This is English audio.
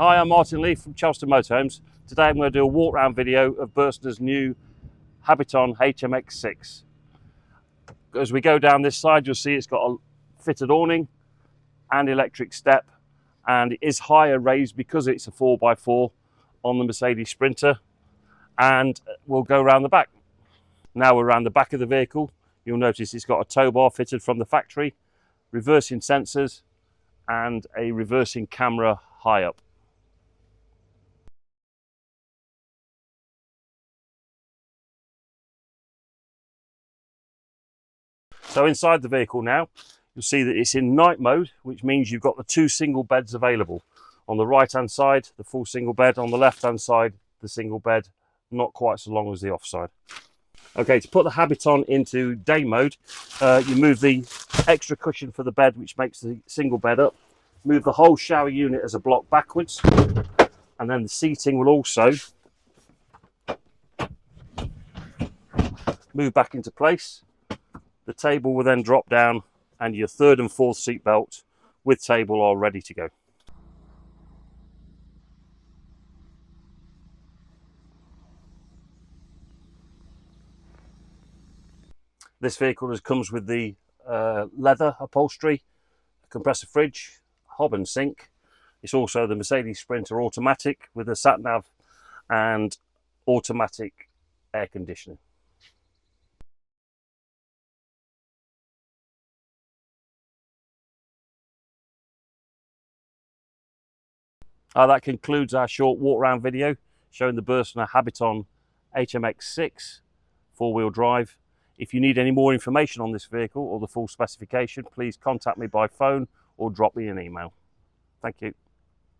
Hi, I'm Martin Lee from Chelmsford Motorhomes. Today I'm going to do a walk around video of Bürstner's new Habiton HMX 6. As we go down this side, you'll see it's got a fitted awning and electric step, and it is higher raised because it's a 4x4 on the Mercedes Sprinter. And we'll go around the back. Now we're around the back of the vehicle. You'll notice it's got a tow bar fitted from the factory, reversing sensors and a reversing camera high up. So inside the vehicle now, you'll see that it's in night mode, which means you've got the two single beds available. On the right hand side, the full single bed. On the left hand side, the single bed, not quite so long as the offside. Okay, to put the Habiton into day mode, you move the extra cushion for the bed, which makes the single bed up. Move the whole shower unit as a block backwards, and then the seating will also move back into place. The table will then drop down, and your third and fourth seat belt with table are ready to go. This vehicle comes with the leather upholstery, a compressor fridge, hob and sink. It's also the Mercedes Sprinter automatic with a sat nav and automatic air conditioning. That concludes our short walk around video showing the Bürstner Habiton HMX 6 four-wheel drive. If you need any more information on this vehicle or the full specification, please contact me by phone or drop me an email. Thank you.